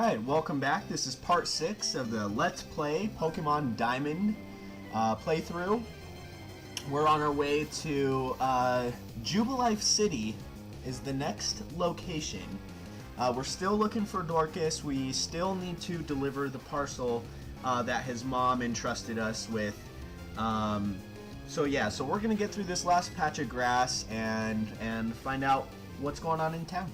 Alright, welcome back. This is part 6 of the Let's Play Pokemon Diamond playthrough. We're on our way to Jubilife City is the next location. We're still looking for Dorcas. We still need to deliver the parcel that his mom entrusted us with. So we're going to get through this last patch of grass and find out what's going on in town.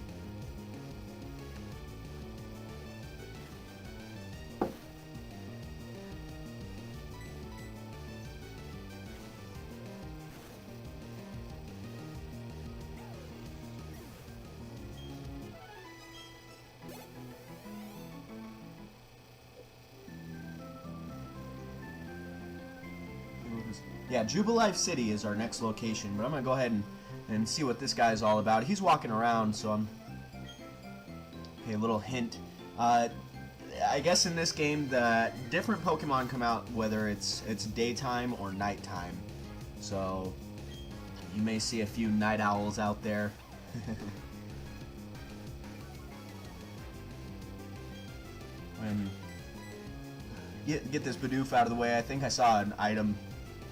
Yeah, Jubilife City is our next location, but I'm going to go ahead and see what this guy is all about. He's walking around, so okay, a little hint. I guess in this game, the different Pokemon come out whether it's daytime or nighttime. So you may see a few night owls out there. When get this Bidoof out of the way, I think I saw an item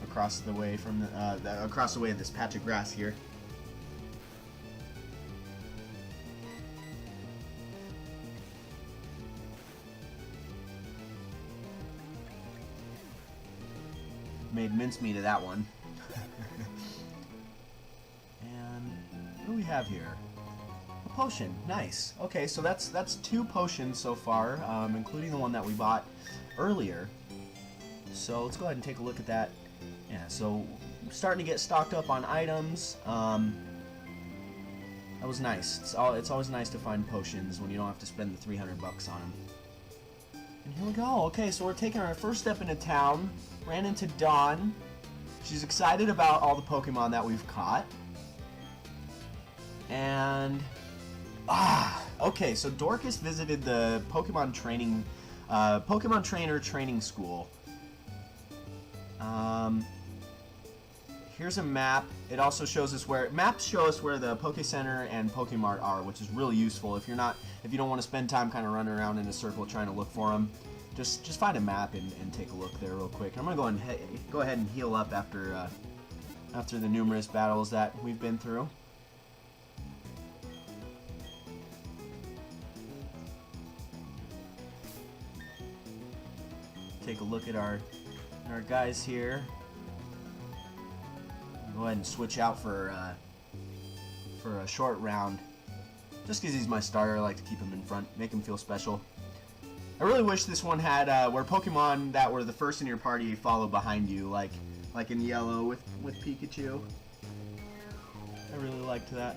across the way from across the way of this patch of grass here. Made mincemeat of that one. And what do we have here? A potion. Nice. Okay, so that's 2 potions so far, including the one that we bought earlier. So let's go ahead and take a look at that. Yeah, so we're starting to get stocked up on items. That was nice. It's always nice to find potions when you don't have to spend the 300 bucks on them. And here we go. Okay, so we're taking our first step into town. Ran into Dawn. She's excited about all the Pokemon that we've caught. And okay, so Dorcas visited the Pokemon trainer training school. Here's a map. It also shows us where maps show us where the Poke Center and Pokemart are, which is really useful if you don't want to spend time kind of running around in a circle trying to look for them. Just find a map and take a look there real quick. I'm gonna go ahead and heal up after the numerous battles that we've been through. Take a look at our guys here. Go ahead and switch out for a short round. Just because he's my starter, I like to keep him in front, make him feel special. I really wish this one had where Pokemon that were the first in your party follow behind you, like in Yellow with Pikachu. I really liked that.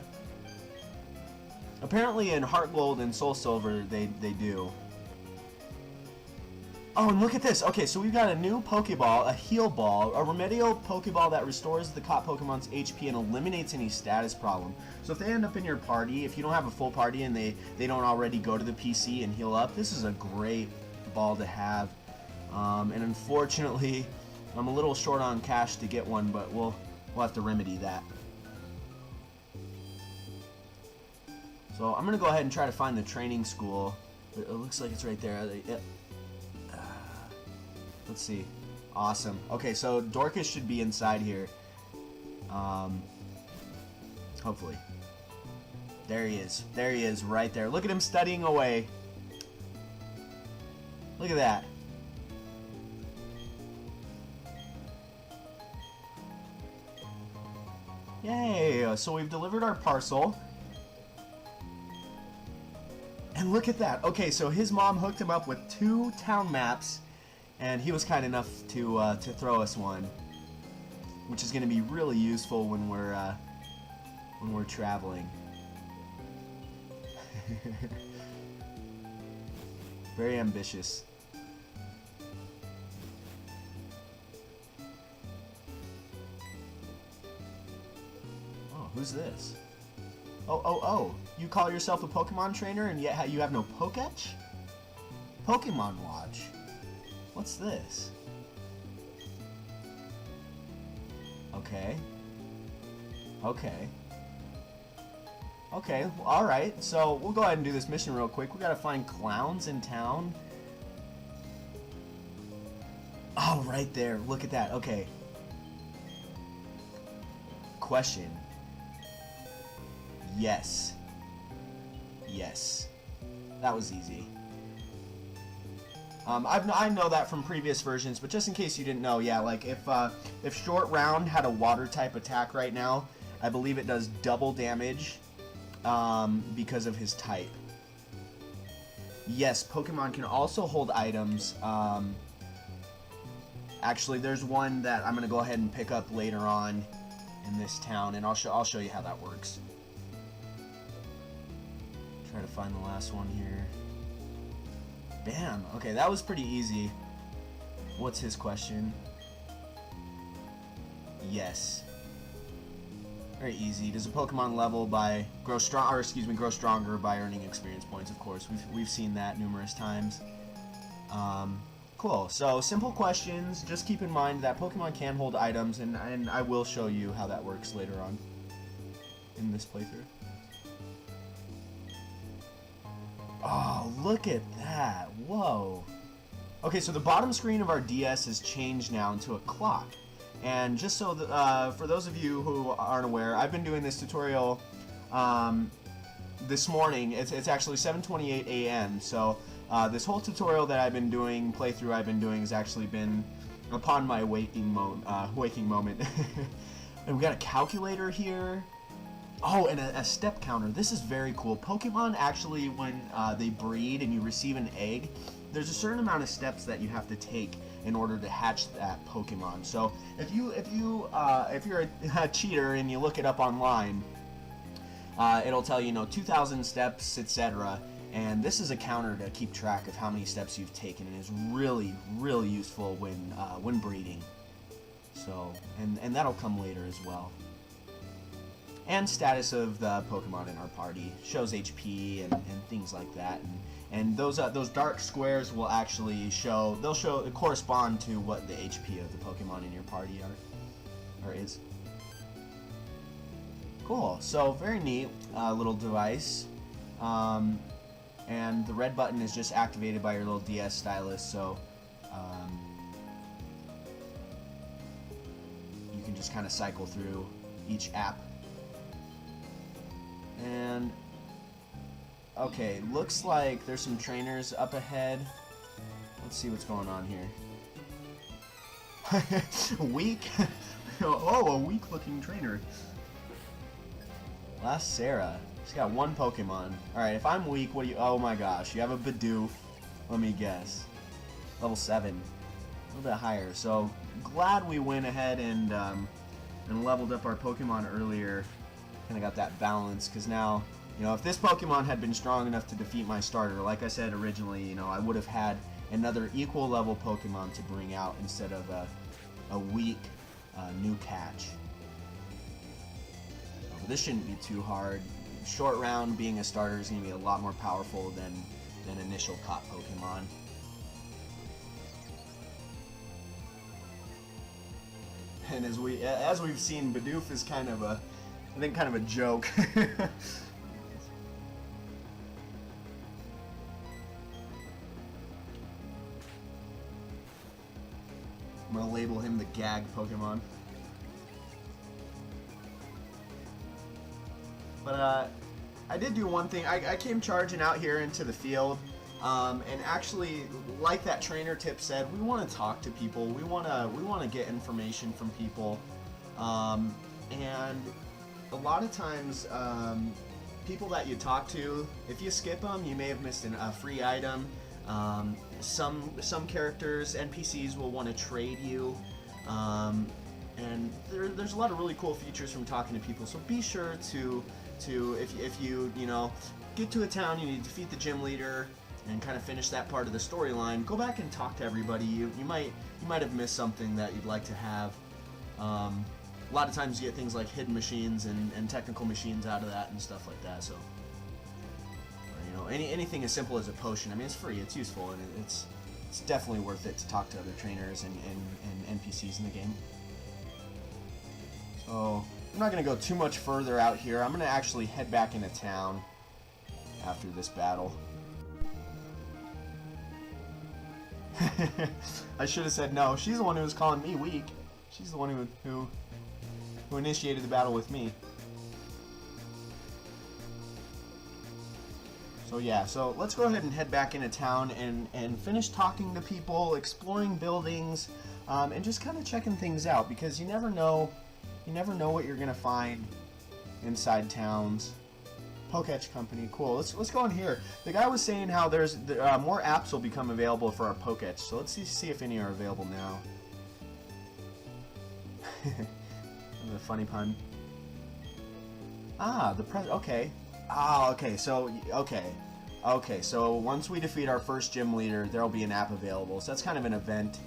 Apparently in Heart Gold and Soul Silver they do. Oh, and look at this. Okay, so we've got a new Pokeball, a Heal Ball, a Remedial Pokeball that restores the caught Pokemon's HP and eliminates any status problem. So if they end up in your party, if you don't have a full party and they don't already go to the PC and heal up, this is a great ball to have. And unfortunately, I'm a little short on cash to get one, but we'll have to remedy that. So I'm gonna go ahead and try to find the training school. It looks like it's right there. Let's see. Awesome. Okay, so Dorcas should be inside here. Hopefully. There he is. There he is, right there. Look at him studying away. Look at that. Yay! So we've delivered our parcel. And look at that. Okay, so his mom hooked him up with 2 town maps. And he was kind enough to throw us one, which is going to be really useful when we're traveling. Very ambitious. Oh, who's this? Oh! You call yourself a Pokemon trainer, and yet you have no Poketch? Pokemon Watch. What's this? Okay. Okay. Okay, alright, so we'll go ahead and do this mission real quick. We gotta find clowns in town. Oh, right there. Look at that. Okay. Question. Yes. Yes. That was easy. I know that from previous versions, but just in case you didn't know, yeah, like if Short Round had a water type attack right now, I believe it does double damage because of his type. Yes, Pokemon can also hold items. Actually, there's one that I'm gonna go ahead and pick up later on in this town, and I'll show you how that works. Try to find the last one here. Bam! Okay, that was pretty easy. What's his question? Yes. Very easy. Does a Pokemon level by grow stronger by earning experience points? Of course, we've seen that numerous times. Cool. So simple questions. Just keep in mind that Pokemon can hold items, and I will show you how that works later on in this playthrough. Oh, look at that. Whoa. Okay, so the bottom screen of our DS has changed now into a clock. And just so that, for those of you who aren't aware, I've been doing this tutorial this morning. It's actually 7:28 a.m. So this whole tutorial that I've been doing, playthrough I've been doing, has actually been upon my waking moment. And we got a calculator here. Oh, and a step counter. This is very cool. Pokemon actually, when they breed and you receive an egg, there's a certain amount of steps that you have to take in order to hatch that Pokemon. So if you're a cheater and you look it up online, it'll tell you, 2,000 steps, etc. And this is a counter to keep track of how many steps you've taken, and is really, really useful when breeding. So, and that'll come later as well. And status of the Pokemon in our party, shows HP and things like that, and those dark squares will actually correspond to what the HP of the Pokemon in your party is. Cool. So very neat little device, and the red button is just activated by your little DS stylus, so you can just kind of cycle through each app. And okay, looks like there's some trainers up ahead. Let's see what's going on here. Weak? Oh, a weak looking trainer. Last Sarah. She's got one Pokemon. Alright, if I'm weak, what do you... Oh my gosh, you have a Bidoof. Let me guess. Level 7. A little bit higher. So, glad we went ahead and leveled up our Pokemon earlier. Kind of got that balance, because now, if this Pokemon had been strong enough to defeat my starter, like I said originally, I would have had another equal level Pokemon to bring out instead of a weak new catch. But this shouldn't be too hard. Short Round being a starter is going to be a lot more powerful than initial caught Pokemon. And as we've seen, Bidoof is kind of a joke. I'm gonna label him the gag Pokemon. But I did do one thing. I came charging out here into the field, and actually, like that trainer tip said, we want to talk to people. We want to get information from people, and a lot of times, people that you talk to, if you skip them, you may have missed a free item. Some characters, NPCs, will want to trade you, and there's a lot of really cool features from talking to people. So be sure to if you get to a town, you need to defeat the gym leader and kind of finish that part of the storyline. Go back and talk to everybody. You might have missed something that you'd like to have. A lot of times you get things like hidden machines and technical machines out of that and stuff like that. So, anything as simple as a potion. I mean, it's free, it's useful, and it's definitely worth it to talk to other trainers and NPCs in the game. So, I'm not going to go too much further out here. I'm going to actually head back into town after this battle. I should have said no. She's the one who was calling me weak. She's the one who initiated the battle with me. So yeah, so let's go ahead and head back into town and finish talking to people, exploring buildings, and just kind of checking things out, because you never know what you're gonna find inside towns. Poketch Company, cool. Let's go in here. The guy was saying how there's more apps will become available for our Poketch, so let's see if any are available now. The funny pun. Ah, okay. Ah, okay. So so once we defeat our first gym leader, there'll be an app available. So that's kind of an event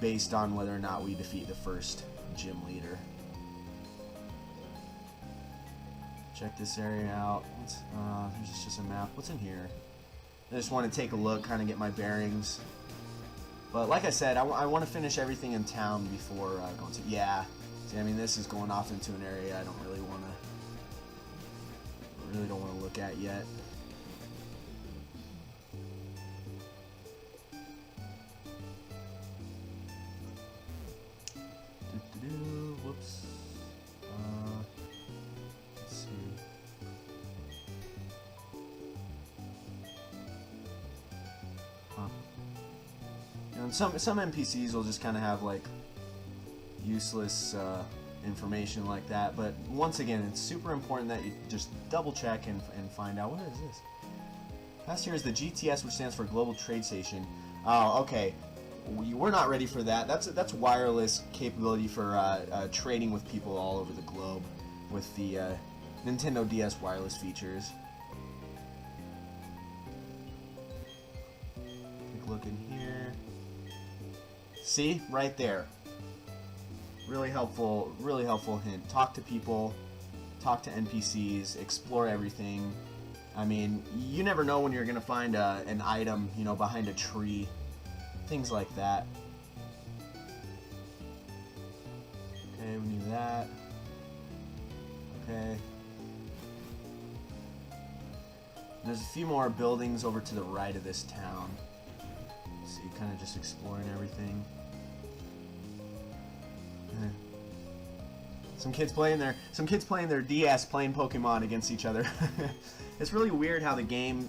based on whether or not we defeat the first gym leader. Check this area out. There's just a map. What's in here? I just want to take a look, kind of get my bearings. But like I said, I want to finish everything in town before going to... Yeah. See, I mean, this is going off into an area I don't really don't want to look at yet. Whoops. Let's see. Huh. You know, some NPCs will just kind of have like useless information like that, but once again, it's super important that you just double check and find out. What is this? Last here is the GTS, which stands for Global Trade Station. Oh, okay. We're not ready for that. That's wireless capability for trading with people all over the globe with the Nintendo DS wireless features. Take a look in here. See? Right there. Really helpful hint. Talk to people, talk to NPCs, explore everything. I mean, you never know when you're gonna find an item, you know, behind a tree. Things like that. Okay, we need that. Okay. There's a few more buildings over to the right of this town. So you kind of just exploring everything. Some kids playing their DS playing Pokemon against each other. It's really weird how the game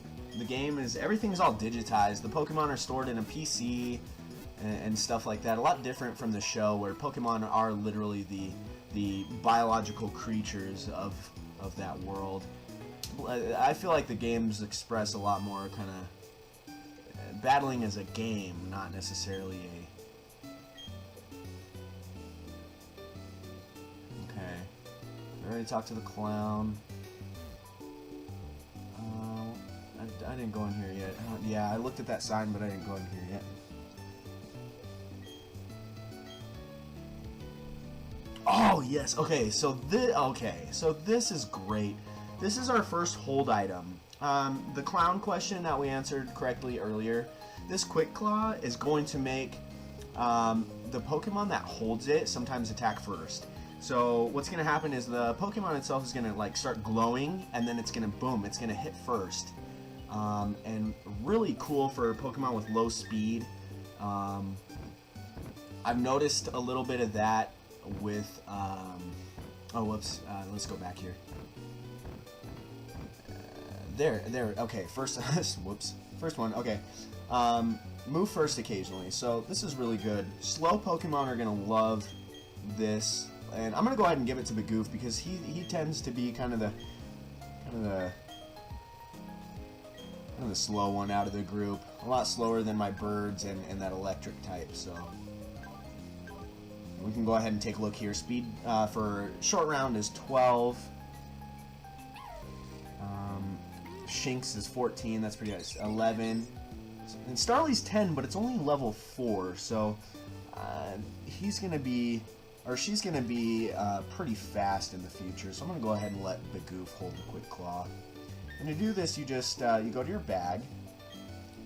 is, everything's all digitized. The Pokemon are stored in a PC and stuff like that. A lot different from the show, where Pokemon are literally the biological creatures of that world. I feel like the games express a lot more kind of battling as a game, not necessarily a... I already talked to the clown. I didn't go in here yet. Yeah, I looked at that sign, but I didn't go in here yet. Oh yes. Okay. So this is great. This is our first hold item. The clown question that we answered correctly earlier. This Quick Claw is going to make the Pokemon that holds it sometimes attack first. So what's going to happen is the Pokemon itself is going to like start glowing, and then it's going to boom, it's going to hit first. And really cool for Pokemon with low speed. I've noticed a little bit of that with, oh whoops, let's go back here. There, okay, first, whoops, first one, okay. Move first occasionally, so this is really good. Slow Pokemon are going to love this. And I'm gonna go ahead and give it to the Goof, because he tends to be kind of the slow one out of the group. A lot slower than my birds and that electric type. So we can go ahead and take a look here. Speed for short round is 12. Shinx is 14. That's pretty nice. 11. And Starly's 10, but it's only level 4. So he's gonna be. Or she's going to be pretty fast in the future, so I'm going to go ahead and let the Goof hold the Quick Claw. And to do this, you just you go to your bag,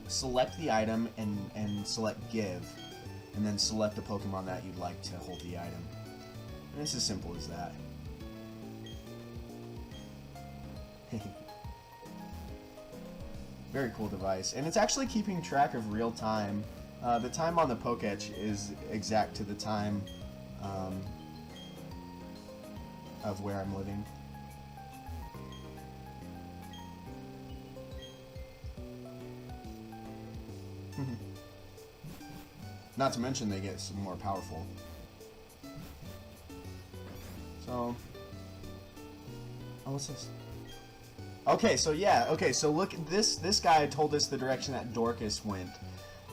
select the item, and select Give, and then select the Pokemon that you'd like to hold the item. And it's as simple as that. Very cool device. And it's actually keeping track of real time. The time on the Pokétch is exact to the time of where I'm living. Not to mention they get some more powerful. So, oh, what's this? Okay, so yeah, okay, so look, this guy told us the direction that Dorcas went,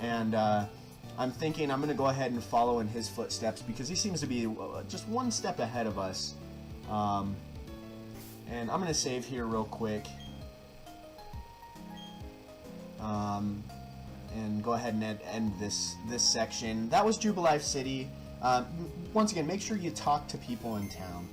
and I'm thinking I'm gonna go ahead and follow in his footsteps because he seems to be just one step ahead of us. And I'm gonna save here real quick. And go ahead and end this section. That was Jubilife City. Once again, make sure you talk to people in town.